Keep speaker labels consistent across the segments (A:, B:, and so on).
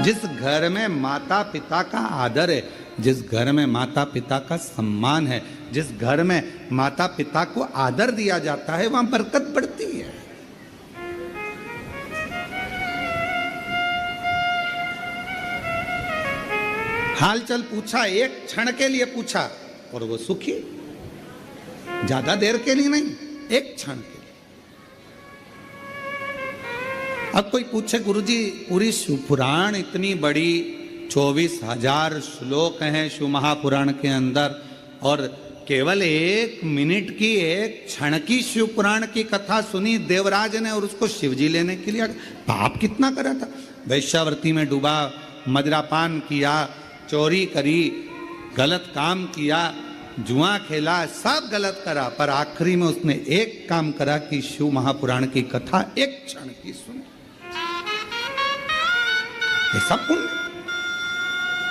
A: जिस घर में माता पिता का आदर है, जिस घर में माता पिता का सम्मान है, जिस घर में माता पिता को आदर दिया जाता है, वहां बरकत बढ़ती है। हालचाल पूछा, एक क्षण के लिए पूछा और वो सुखी, ज्यादा देर के लिए नहीं, एक क्षण के लिए। अब कोई पूछे गुरुजी पूरी शिव पुराण इतनी बड़ी 24,000 श्लोक हैं शिव महापुराण के अंदर और केवल 1 मिनट की, 1 क्षण की शिव पुराण की कथा सुनी देवराज ने और उसको शिवजी लेने के लिए पाप कितना करा था। वैश्यावृत्ति में डूबा, मदिरापान किया, चोरी करी, गलत काम किया, जुआ खेला, सब गलत करा, पर आखिरी में उसने एक काम करा कि शिव महापुराण की कथा 1 क्षण की सुनी। ये सब पुण्य।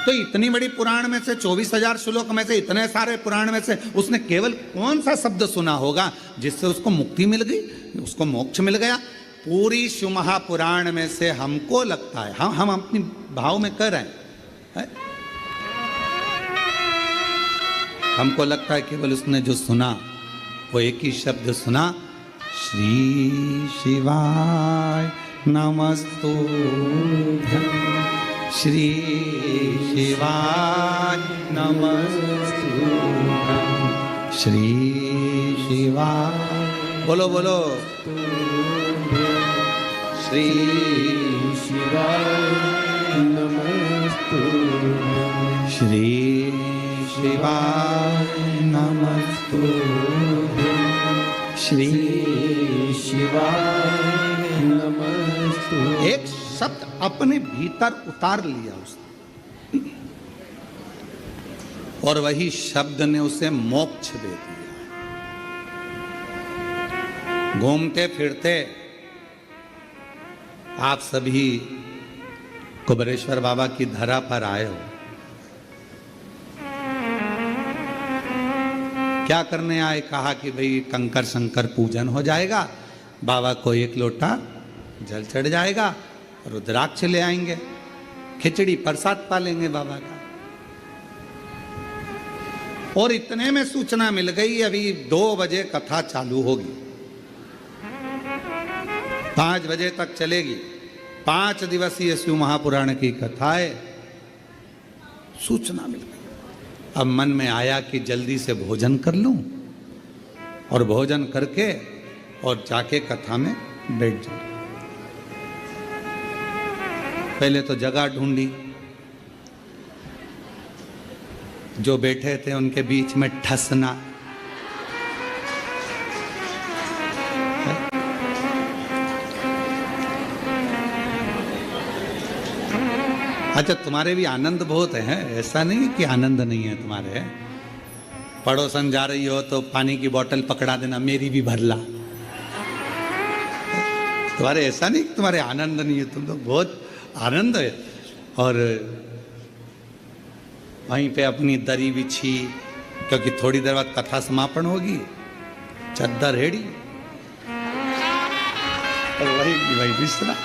A: तो इतनी बड़ी पुराण में से 24,000 श्लोक में से, इतने सारे पुराण में से उसने केवल कौन सा शब्द सुना होगा जिससे उसको मुक्ति मिल गई, उसको मोक्ष मिल गया। पूरी शिव महापुराण में से हमको लगता है, हम अपनी भाव में कर रहे हैं, हमको लगता है केवल उसने जो सुना वो एक ही शब्द सुना, श्री शिवाय नमस्तुभ्यं, श्री शिवाय नमस्तुभ्यं, श्री शिवाय, बोलो बोलो, श्री शिवाय नमस्तुभ्यं, श्री शिवाय नमस्तुभ्यं, श्री शिवाय नमस्तुभ्यं। एक शब्द अपने भीतर उतार लिया उसने और वही शब्द ने उसे मोक्ष दे दिया। घूमते फिरते आप सभी कुबेरेश्वर बाबा की धरा पर आए हो, क्या करने आए? कहा कि भाई कंकर शंकर पूजन हो जाएगा, बाबा को 1 लोटा जल चढ़ जाएगा, रुद्राक्ष ले आएंगे, खिचड़ी प्रसाद पालेंगे बाबा का। और इतने में सूचना मिल गई अभी 2 बजे कथा चालू होगी, 5 बजे तक चलेगी, 5 दिवसीय शिव महापुराण की कथा है। सूचना मिल गई। अब मन में आया कि जल्दी से भोजन कर लूं और भोजन करके और जाके कथा में बैठ जाऊं। पहले तो जगह ढूंढी, जो बैठे थे उनके बीच में ठसना, अच्छा तुम्हारे भी आनंद बहुत है, ऐसा नहीं कि आनंद नहीं है तुम्हारे। पड़ोसन जा रही हो तो पानी की बोतल पकड़ा देना, मेरी भी भर ला। तुम्हारे ऐसा नहीं कि तुम्हारे आनंद नहीं है, तुम तो बहुत आनंद है। और वहीं पे अपनी दरी बिछी, क्योंकि थोड़ी देर बाद कथा समापन होगी, चद्दर हेड़ी और वही बिस्तरा।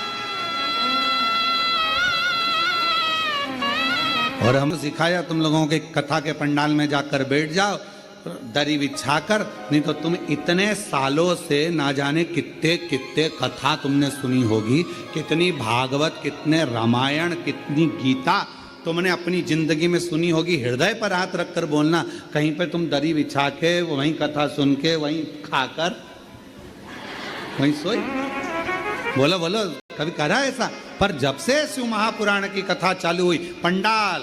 A: और हम सिखाया तुम लोगों के कथा के पंडाल में जाकर बैठ जाओ दरी बिछाकर, नहीं तो तुम इतने सालों से ना जाने कितने कितने कथा तुमने सुनी होगी, कितनी भागवत, कितने रामायण, कितनी गीता तुमने अपनी जिंदगी में सुनी होगी। हृदय पर हाथ रखकर बोलना, कहीं पे तुम दरी बिछा के वहीं कथा सुन के वहीं खाकर वहीं सोई। बोलो बोलो, कभी करा ऐसा? पर जब से शिव महापुराण की कथा चालू हुई, पंडाल,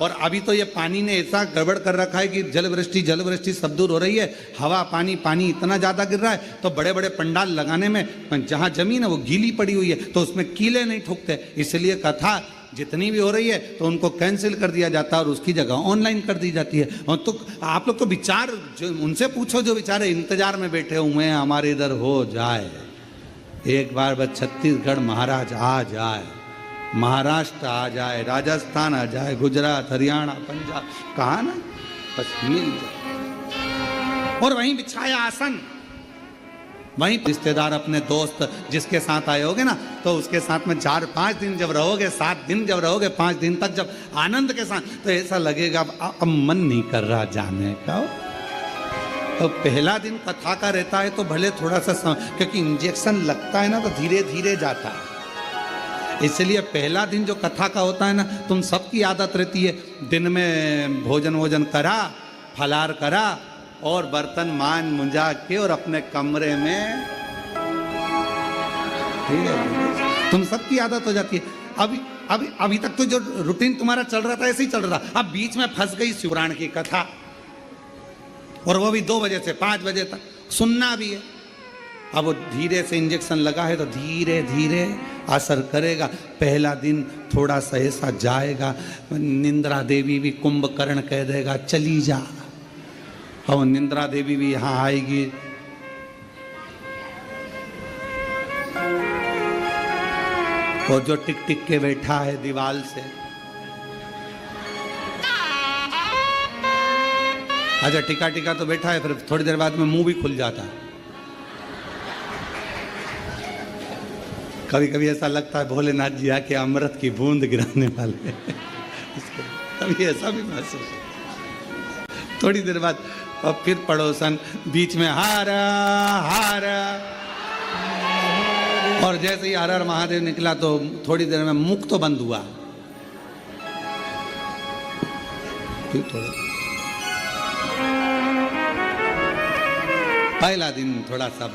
A: और अभी तो ये पानी ने ऐसा गड़बड़ कर रखा है कि जल वृष्टि सब दूर हो रही है, हवा पानी पानी इतना ज़्यादा गिर रहा है, तो बड़े बड़े पंडाल लगाने में जहाँ जमीन है वो गीली पड़ी हुई है, तो उसमें कीले नहीं ठोकते, इसलिए कथा जितनी भी हो रही है तो उनको कैंसिल कर दिया जाता है और उसकी जगह ऑनलाइन कर दी जाती है। और तो आप लोग तो विचार जो उनसे पूछो जो बेचारे इंतजार में बैठे हुए हैं हमारे इधर हो जाए, एक बार बस छत्तीसगढ़ महाराज आ जाए, महाराष्ट्र आ जाए, राजस्थान आ जाए, गुजरात, हरियाणा, पंजाब, कहा ना, बस मिल जाए। और वहीं बिछाया आसन, वहीं रिश्तेदार अपने दोस्त जिसके साथ आए होगे ना, तो उसके साथ में 4-5 दिन जब रहोगे, 7 दिन जब रहोगे, 5 दिन तक जब आनंद के साथ, तो ऐसा लगेगा अब मन नहीं कर रहा जाने का। तो पहला दिन कथा का रहता है तो भले थोड़ा सा क्योंकि इंजेक्शन लगता है ना तो धीरे धीरे जाता है, इसलिए पहला दिन जो कथा का होता है ना, तुम सबकी आदत रहती है दिन में भोजन करा, फलार करा और बर्तन मान मुंजा के और अपने कमरे में, ठीक है, तुम सबकी आदत हो जाती है। अभी तक तो जो रूटीन तुम्हारा चल रहा था ऐसे ही चल रहा था, अब बीच में फंस गई शिवपुराण की कथा, और वो भी 2 बजे से 5 बजे तक सुनना भी है। अब वो धीरे से इंजेक्शन लगा है तो धीरे धीरे असर करेगा। पहला दिन थोड़ा सा ऐसा जाएगा, निंद्रा देवी भी कुंभकर्ण कह देगा चली जा, और निंद्रा देवी भी यहाँ आएगी। और जो टिक टिक के बैठा है दीवाल से, अच्छा टिका तो बैठा है, फिर थोड़ी देर बाद में मुंह भी खुल जाता है। कभी कभी ऐसा लगता है भोलेनाथ जी आके अमृत की बूंद गिराने वाले कभी ऐसा भी महसूस। थोड़ी देर बाद और फिर पड़ोसन बीच में हारा हारा, और जैसे ही हर हर महादेव निकला तो थोड़ी देर में मुख तो बंद हुआ, फिर थोड़ा पहला दिन थोड़ा सा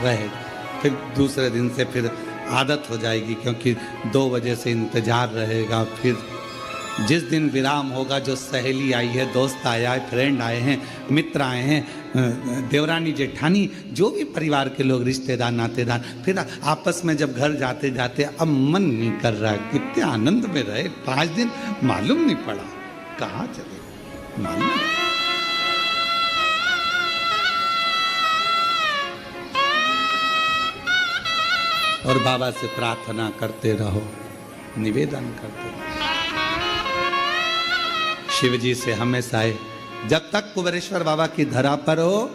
A: रहेगा, फिर दूसरे दिन से फिर आदत हो जाएगी, क्योंकि 2 बजे से इंतजार रहेगा। फिर जिस दिन विराम होगा, जो सहेली आई है, दोस्त आया है, फ्रेंड आए हैं, मित्र आए हैं, देवरानी जेठानी, जो भी परिवार के लोग, रिश्तेदार नातेदार, फिर आपस में जब घर जाते जाते अब मन नहीं कर रहा, कितने आनंद में रहे 5 दिन, मालूम नहीं पड़ा कहाँ चले, मालूम नहीं। और बाबा से प्रार्थना करते रहो, निवेदन करते रहो। शिव जी से हमेशा जब तक कुबेरेश्वर बाबा की धरा पर हो,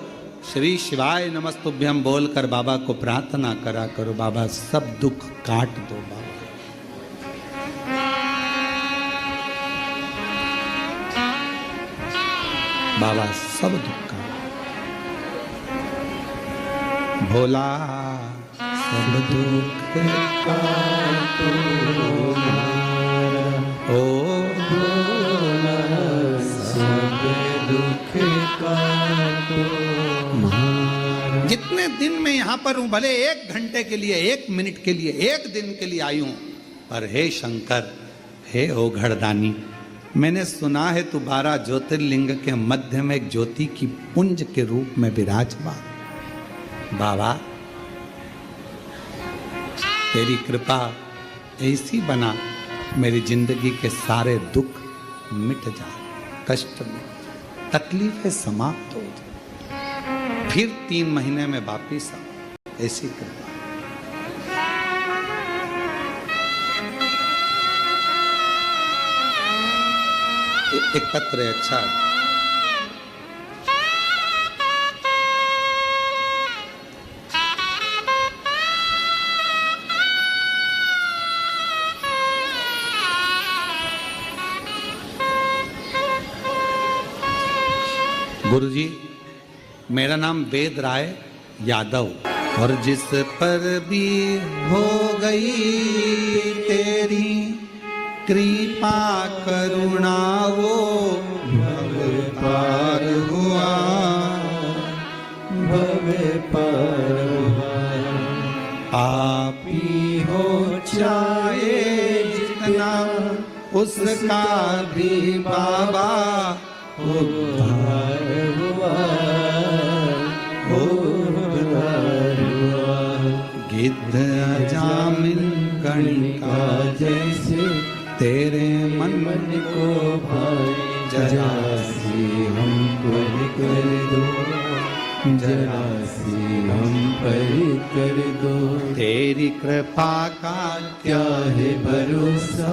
A: श्री शिवाय नमस्तुभ्यम बोलकर बाबा को प्रार्थना करा करो, बाबा सब दुख काट दो, बाबा सब दुख काट, भोला सब दुख काटो, ओ भोला सब दुख काटो। जितने दिन में यहाँ पर हूँ, भले 1 घंटे के लिए, 1 मिनट के लिए, 1 दिन के लिए आई हूँ, पर हे शंकर, हे ओ घड़दानी, मैंने सुना है तू 12 ज्योतिर्लिंग के मध्य में एक ज्योति की पुंज के रूप में विराजमान। बाबा तेरी कृपा ऐसी बना, मेरी जिंदगी के सारे दुख मिट जाए, कष्ट में तकलीफें समाप्त हो जाए, फिर 3 महीने में वापिस आ, ऐसी कृपा। एक पत्र है, अच्छा गुरुजी, मेरा नाम वेद राय यादव, और जिस पर भी हो गई तेरी कृपा करुणा, वो भव पार हुआ, भव पार हुआ। आप ही हो चाहे जितना, उसका भी बाबा उद्धार हुआ, उद्धार हुआ। गिद्ध अजामिल कणिका जैसे तेरे मन को भाई, जरा सी हम पर कर दो, जरा सी हम पर कर दो। तेरी कृपा का क्या है भरोसा,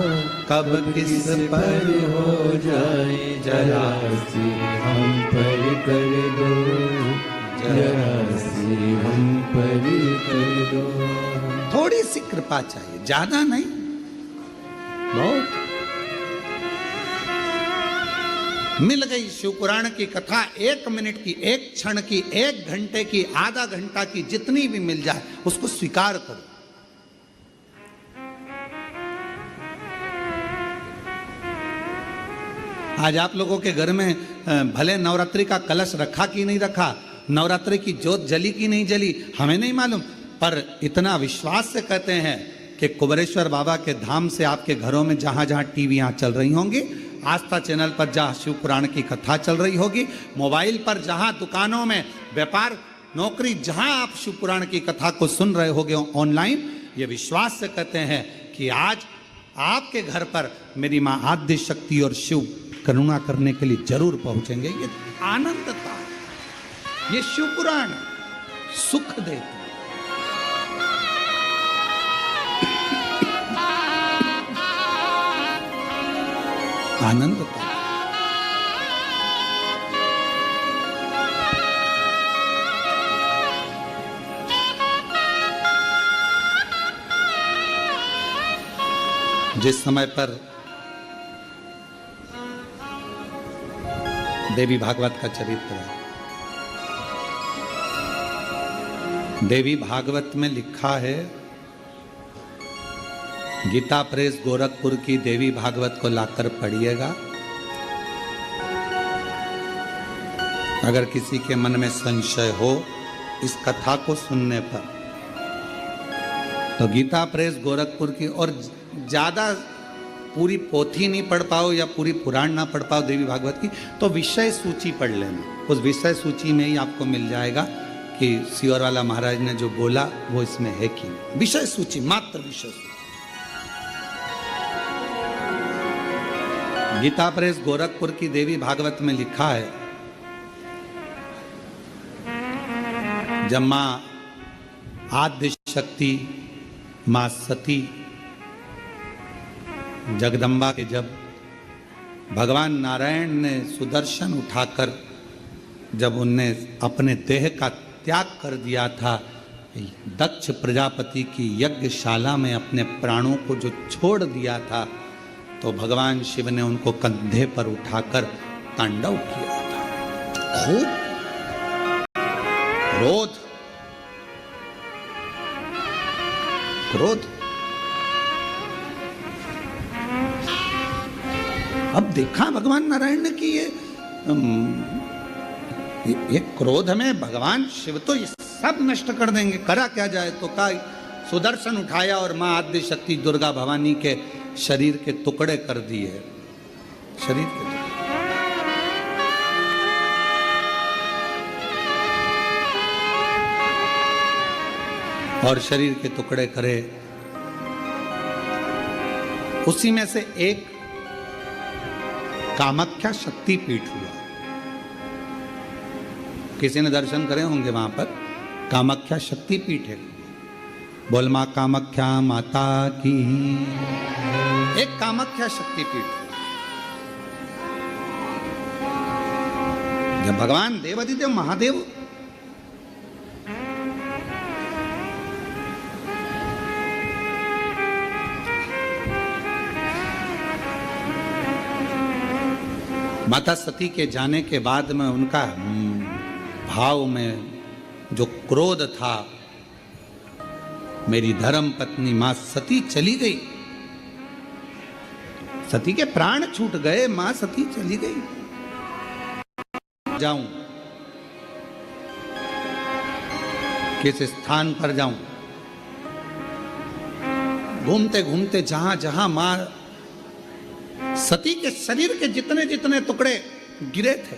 A: कब किस पर हो जाए, जरा सी हम पर कर दो,
B: जरा सी हम पर कर दो।
A: थोड़ी सी कृपा चाहिए, ज्यादा नहीं, बहुत। मिल गई शिवपुराण की कथा, 1 मिनट की, 1 क्षण की, 1 घंटे की, आधा घंटा की, जितनी भी मिल जाए उसको स्वीकार करो। आज आप लोगों के घर में भले नवरात्रि का कलश रखा कि नहीं रखा, नवरात्रि की ज्योत जली कि नहीं जली, हमें नहीं मालूम, पर इतना विश्वास से कहते हैं कि कुबेरेश्वर बाबा के धाम से आपके घरों में जहां जहां टीवियां चल रही होंगी, आस्था चैनल पर जहाँ शिव पुराण की कथा चल रही होगी, मोबाइल पर जहाँ दुकानों में व्यापार नौकरी जहाँ आप शिव पुराण की कथा को सुन रहे होगे ऑनलाइन, ये विश्वास से कहते हैं कि आज आपके घर पर मेरी माँ आद्य शक्ति और शिव करुणा करने के लिए जरूर पहुंचेंगे। ये आनंद था, ये शिव पुराण सुख देता। आनंद था। जिस समय पर देवी भागवत का चरित्र है, देवी भागवत में लिखा है, गीता प्रेस गोरखपुर की देवी भागवत को लाकर पढ़िएगा। अगर किसी के मन में संशय हो इस कथा को सुनने पर, तो गीता प्रेस गोरखपुर की, और ज़्यादा पूरी पोथी नहीं पढ़ पाओ या पूरी पुराण ना पढ़ पाओ देवी भागवत की, तो विषय सूची पढ़ लेना। उस विषय सूची में ही आपको मिल जाएगा कि सियोर वाला महाराज ने जो बोला वो इसमें है कि नहीं। विषय सूची, मात्र विषय सूची। गीता प्रेस गोरखपुर की देवी भागवत में लिखा है, जब मां आद्य शक्ति मां सती जगदम्बा के जब भगवान नारायण ने सुदर्शन उठाकर जब उनने अपने देह का त्याग कर दिया था, दक्ष प्रजापति की यज्ञशाला में अपने प्राणों को जो छोड़ दिया था, तो भगवान शिव ने उनको कंधे पर उठाकर तांडव किया था। खूब क्रोध, क्रोध। अब देखा भगवान नारायण ने कि ये क्रोध में भगवान शिव तो ये सब नष्ट कर देंगे, करा क्या जाए, तो का सुदर्शन उठाया और मां आद्य शक्ति दुर्गा भवानी के शरीर के टुकड़े कर दिए, शरीर के टुकड़े। और शरीर के टुकड़े करे, उसी में से एक कामाख्या शक्तिपीठ हुआ। किसी ने दर्शन करे होंगे वहां पर, कामाख्या शक्तिपीठ है। बोल मां कामाख्या माता की। एक कामाख्या शक्तिपीठ। जब भगवान देवाधिदेव महादेव माता सती के जाने के बाद में उनका भाव में जो क्रोध था, मेरी धर्म पत्नी मां सती चली गई, सती के प्राण छूट गए, मां सती चली गई, जाऊं किस स्थान पर जाऊं। घूमते घूमते जहां जहां मां सती के शरीर के जितने जितने टुकड़े गिरे थे,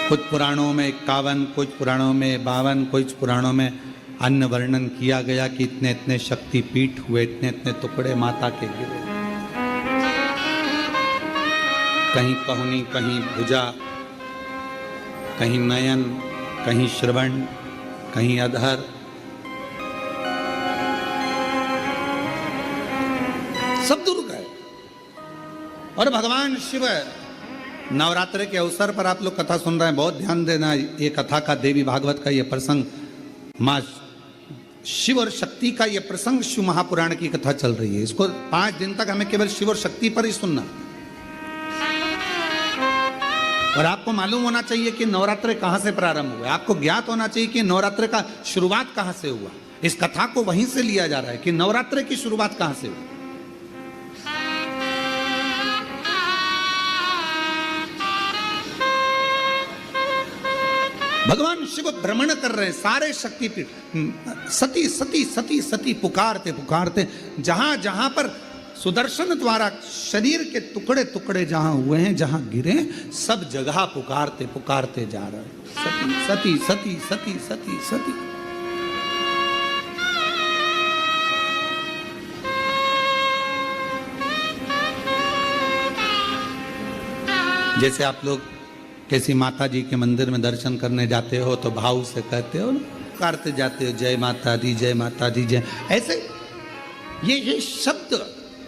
A: कुछ पुराणों में 51, कुछ पुराणों में 52, कुछ पुराणों में अन्य वर्णन किया गया कि इतने इतने शक्तिपीठ हुए, इतने इतने टुकड़े माता के गिरे। कहीं पहुनी, कहीं भुजा, कहीं नयन, कहीं श्रवण, कहीं अधर, सब दूर गए। और भगवान शिव नवरात्र के अवसर पर आप लोग कथा सुन रहे हैं, बहुत ध्यान देना। ये कथा का देवी भागवत का ये प्रसंग, माँ शिव और शक्ति का ये प्रसंग शिव महापुराण की कथा चल रही है। इसको 5 दिन तक हमें केवल शिव और शक्ति पर ही सुनना। और आपको मालूम होना चाहिए कि नवरात्र कहां से प्रारंभ हुआ। आपको ज्ञात होना चाहिए कि नवरात्र का शुरुआत कहां से हुआ। इस कथा को वहीं से लिया जा रहा है कि नवरात्र की शुरुआत कहां से हुई। भगवान शिव भ्रमण कर रहे हैं सारे शक्तिपीठ, सती सती सती सती पुकारते पुकारते जहां जहां पर सुदर्शन द्वारा शरीर के टुकड़े टुकड़े जहां हुए हैं, जहां गिरे, सब जगह पुकारते पुकारते जा रहे हैं, सती सती सती सती सती सती। जैसे आप लोग किसी माता जी के मंदिर में दर्शन करने जाते हो तो भाव से कहते हो, पुकारते जाते हो, जय माता दी जय माता दी जय। ऐसे ये शब्द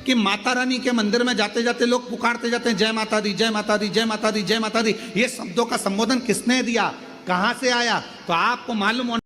A: कि माता रानी के मंदिर में जाते जाते लोग पुकारते जाते हैं, जय माता दी जय माता दी जय माता दी जय माता दी। ये शब्दों का संबोधन किसने दिया, कहां से आया? तो आपको मालूम होना